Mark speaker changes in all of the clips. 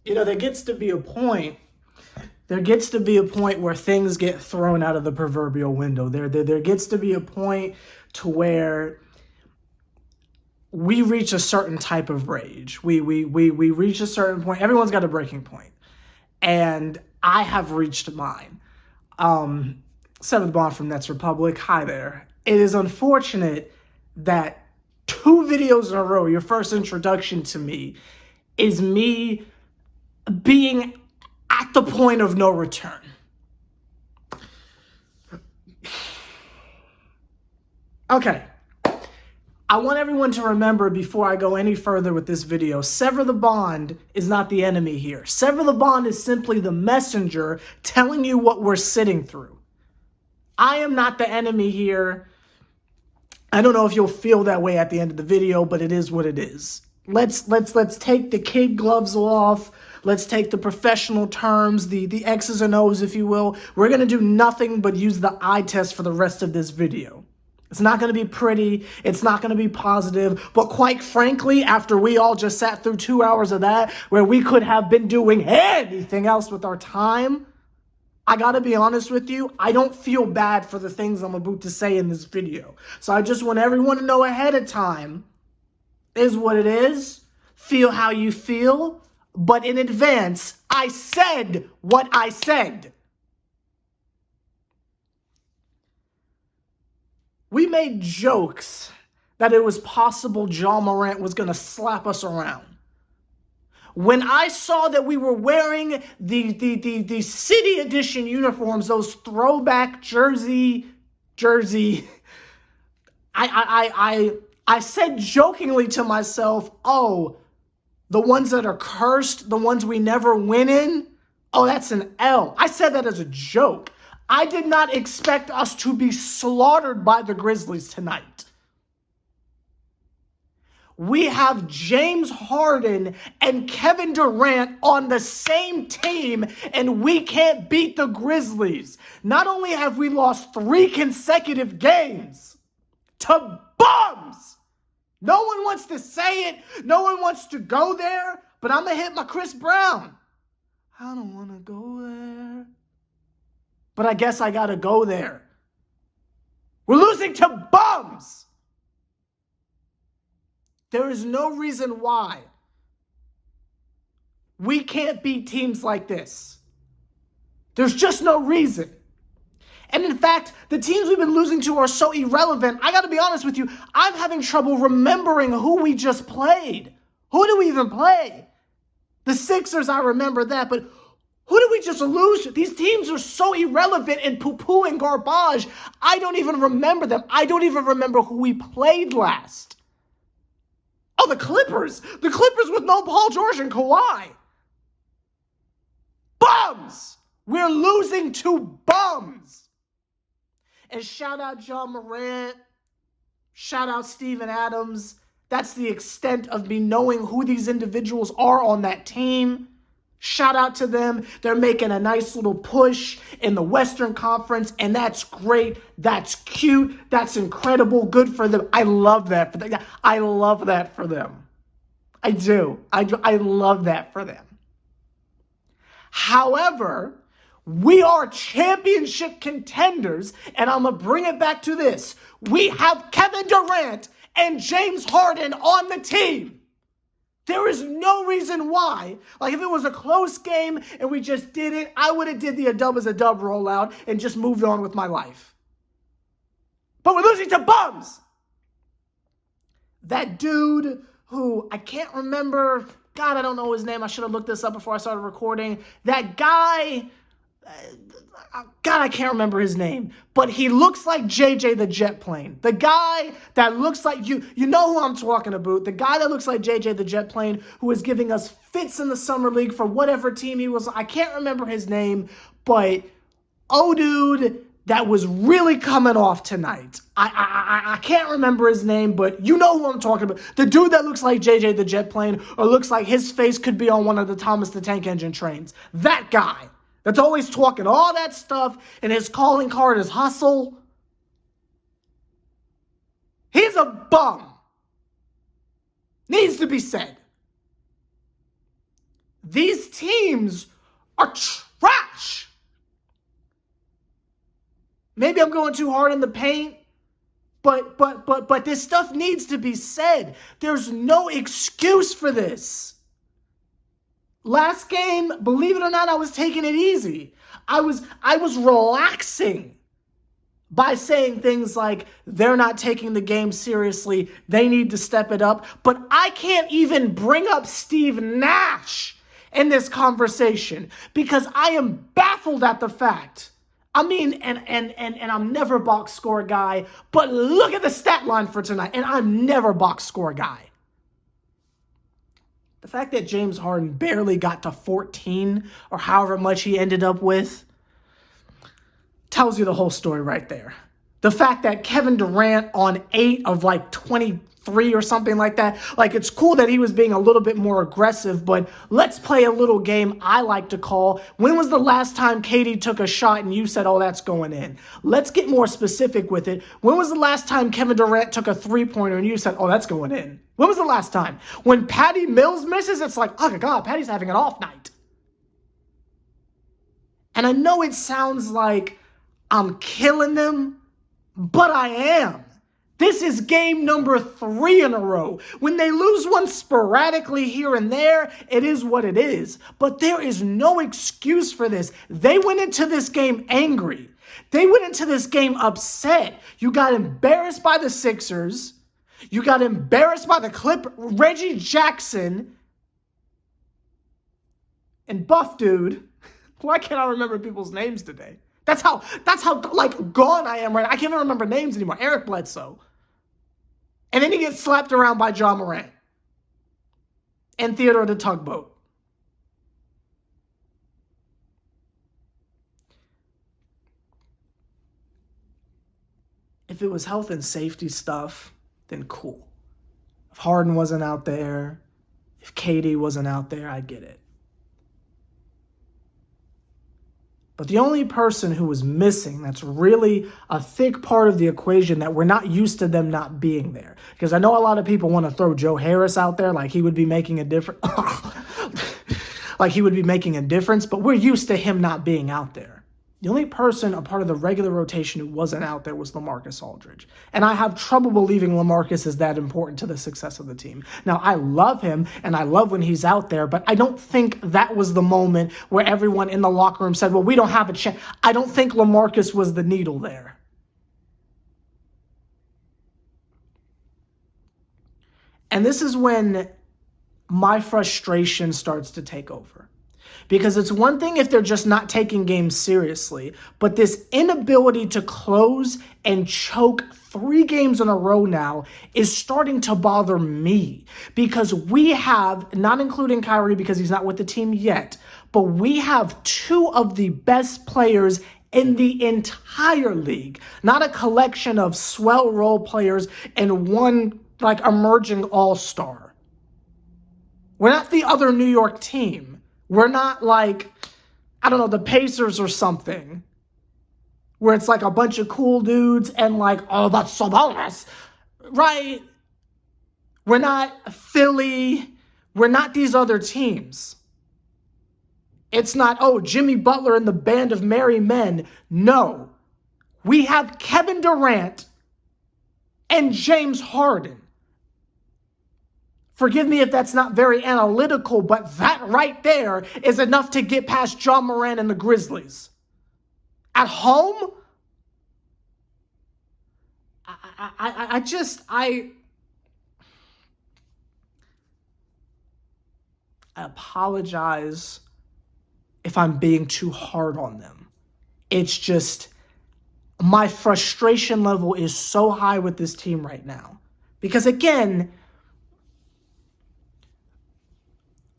Speaker 1: There gets to be a point. There gets to be a point where things get thrown out of the proverbial window. There gets to be a point to where we reach a certain type of rage. We reach a certain point. Everyone's got a breaking point. And I have reached mine. Seventh Bond from Nets Republic. Hi there. It is unfortunate that 2 videos in a row, your first introduction to me, is me being at the point of no return. Okay. I want everyone to remember before I go any further with this video, Sever the Bond is not the enemy here. Sever the Bond is simply the messenger telling you what we're sitting through. I am not the enemy here. I don't know if you'll feel that way at the end of the video, but it is what it is. Let's take the kid gloves off. Let's take the professional terms, the X's and O's, if you will. We're going to do nothing but use the eye test for the rest of this video. It's not going to be pretty. It's not going to be positive. But quite frankly, after we all just sat through 2 hours of that, where we could have been doing anything else with our time, I got to be honest with you, I don't feel bad for the things I'm about to say in this video. So I just want everyone to know ahead of time, is what it is. Feel how you feel. But in advance, I said what I said. We made jokes that it was possible Ja Morant was going to slap us around. When I saw that we were wearing the City Edition uniforms, those throwback jersey, I said jokingly to myself, oh, the ones that are cursed, the ones we never win in, oh, that's an L. I said that as a joke. I did not expect us to be slaughtered by the Grizzlies tonight. We have James Harden and Kevin Durant on the same team, and we can't beat the Grizzlies. Not only have we lost 3 consecutive games to bums. No one wants to say it. No one wants to go there, but I'm going to hit my Chris Brown. I don't want to go there, but I guess I got to go there. We're losing to bums. There is no reason why we can't beat teams like this. There's just no reason. And in fact, the teams we've been losing to are so irrelevant. I got to be honest with you. I'm having trouble remembering who we just played. Who do we even play? The Sixers, I remember that, but who did we just lose to? These teams are so irrelevant and poo-poo and garbage. I don't even remember them. I don't even remember who we played last. Oh, the Clippers. The Clippers with no Paul George and Kawhi. Bums. We're losing to bums. And shout out Ja Morant. Shout out Steven Adams. That's the extent of me knowing who these individuals are on that team. Shout out to them. They're making a nice little push in the Western Conference, and that's great. That's cute. That's incredible. Good for them. I love that for them. I love that for them. I do. I love that for them. However, we are championship contenders, and I'm going to bring it back to this. We have Kevin Durant and James Harden on the team. There is no reason why. Like, if it was a close game and we just did it, I would have did the a dub as a dub rollout and just moved on with my life. But we're losing to bums. That dude who, I can't remember, God, I don't know his name. I should have looked this up before I started recording. That guy, God, I can't remember his name, but he looks like JJ the jet plane. The guy that looks like, you know who I'm talking about. The guy that looks like JJ the jet plane, who was giving us fits in the summer league for whatever team he was. I can't remember his name, but oh, dude, that was really coming off tonight. I can't remember his name, but you know who I'm talking about. The dude that looks like JJ the jet plane, or looks like his face could be on one of the Thomas the Tank Engine trains. That guy. That's always talking all that stuff, and his calling card is hustle. He's a bum. Needs to be said. These teams are trash. Maybe I'm going too hard in the paint, but this stuff needs to be said. There's no excuse for this. Last game, believe it or not, I was taking it easy. I was relaxing by saying things like, they're not taking the game seriously, they need to step it up. But I can't even bring up Steve Nash in this conversation because I am baffled at the fact. I mean, and I'm never box score guy, but look at the stat line for tonight, and I'm never box score guy. The fact that James Harden barely got to 14 or however much he ended up with tells you the whole story right there. The fact that Kevin Durant on 8 of like 23 or something like that, like it's cool that he was being a little bit more aggressive, but let's play a little game I like to call, when was the last time KD took a shot and you said, oh, that's going in? Let's get more specific with it. When was the last time Kevin Durant took a three-pointer and you said, oh, that's going in? When was the last time? When Patty Mills misses, it's like, oh my God, Patty's having an off night. And I know it sounds like I'm killing them, but I am. This is game number 3 in a row. When they lose one sporadically here and there, it is what it is. But there is no excuse for this. They went into this game angry. They went into this game upset. You got embarrassed by the Sixers. You got embarrassed by the Reggie Jackson and Buff Dude. Why can't I remember people's names today? That's how like gone I am right now. I can't even remember names anymore. Eric Bledsoe. And then he gets slapped around by John Morant and Theodore the Tugboat. If it was health and safety stuff, then cool. If Harden wasn't out there, if KD wasn't out there, I get it. But the only person who was missing that's really a thick part of the equation that we're not used to them not being there. Because I know a lot of people want to throw Joe Harris out there like he would be making a difference. Like he would be making a difference, but we're used to him not being out there. The only person, a part of the regular rotation who wasn't out there was LaMarcus Aldridge. And I have trouble believing LaMarcus is that important to the success of the team. Now, I love him, and I love when he's out there, but I don't think that was the moment where everyone in the locker room said, well, we don't have a chance. I don't think LaMarcus was the needle there. And this is when my frustration starts to take over. Because it's one thing if they're just not taking games seriously, but this inability to close and choke 3 games in a row now is starting to bother me. Because we have, not including Kyrie because he's not with the team yet, but we have 2 of the best players in the entire league. Not a collection of swell role players and one like emerging all-star. We're not the other New York team. We're not like, I don't know, the Pacers or something, where it's like a bunch of cool dudes and like, oh, that's so bonus, right? We're not Philly. We're not these other teams. It's not, oh, Jimmy Butler and the Band of Merry Men. No. We have Kevin Durant and James Harden. Forgive me if that's not very analytical, but that right there is enough to get past John Morant and the Grizzlies. At home, I apologize if I'm being too hard on them. It's just my frustration level is so high with this team right now. Because again,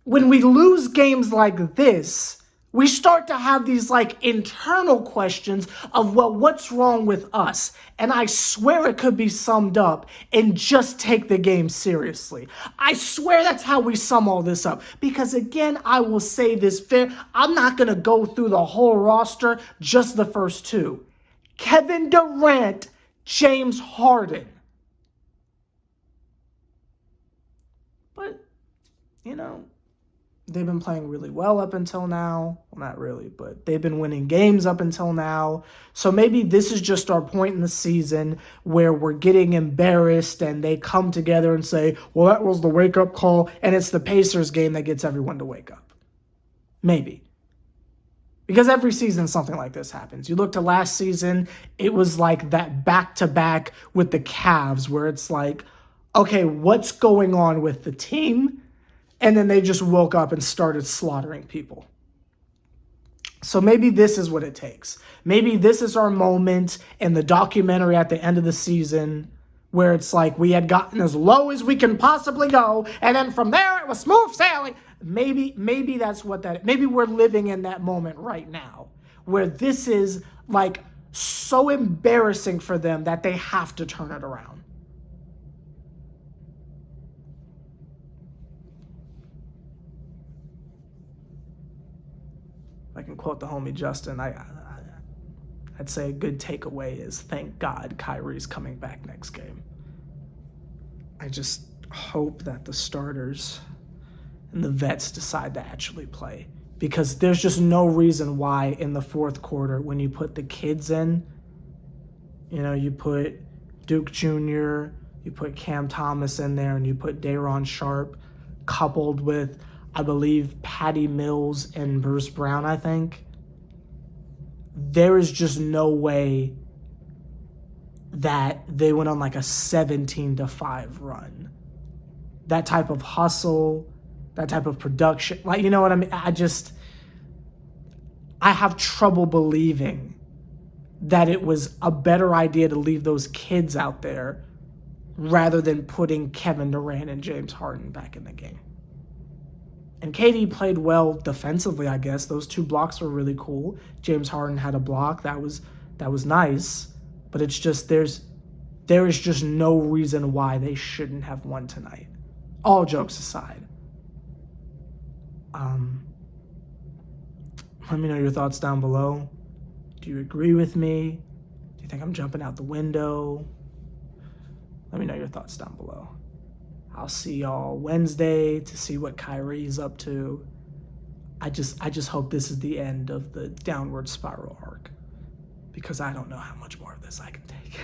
Speaker 1: when we lose games like this, we start to have these like internal questions of, well, what's wrong with us? And I swear it could be summed up in just take the game seriously. I swear that's how we sum all this up. Because again, I will say this fair. I'm not going to go through the whole roster, just the first 2. Kevin Durant, James Harden. But, you know, They've been playing really well up until now. Well, not really, but they've been winning games up until now. So maybe this is just our point in the season where we're getting embarrassed and they come together and say, well, that was the wake-up call, and it's the Pacers game that gets everyone to wake up. Maybe. Because every season something like this happens. You look to last season, it was like that back-to-back with the Cavs where it's like, okay, what's going on with the team? And then they just woke up and started slaughtering people. So maybe this is what it takes. Maybe this is our moment in the documentary at the end of the season where it's like we had gotten as low as we can possibly go, and then from there it was smooth sailing. Maybe that's what that, maybe we're living in that moment right now where this is like so embarrassing for them that they have to turn it around. I can quote the homie Justin, I'd say a good takeaway is thank God Kyrie's coming back next game. I just hope that the starters and the vets decide to actually play, because there's just no reason why in the fourth quarter when you put the kids in, you put Duke Jr., you put Cam Thomas in there, and you put Day'Ron Sharpe coupled with, I believe, Patty Mills and Bruce Brown, I think. There is just no way that they went on like a 17-5 run. That type of hustle, that type of production, like, you know what I mean? I have trouble believing that it was a better idea to leave those kids out there rather than putting Kevin Durant and James Harden back in the game. And KD played well defensively, I guess. Those 2 blocks were really cool. James Harden had a block. That was nice. But it's just there is just no reason why they shouldn't have won tonight. All jokes aside. Let me know your thoughts down below. Do you agree with me? Do you think I'm jumping out the window? Let me know your thoughts down below. I'll see y'all Wednesday to see what Kyrie's up to. I just hope this is the end of the downward spiral arc, because I don't know how much more of this I can take.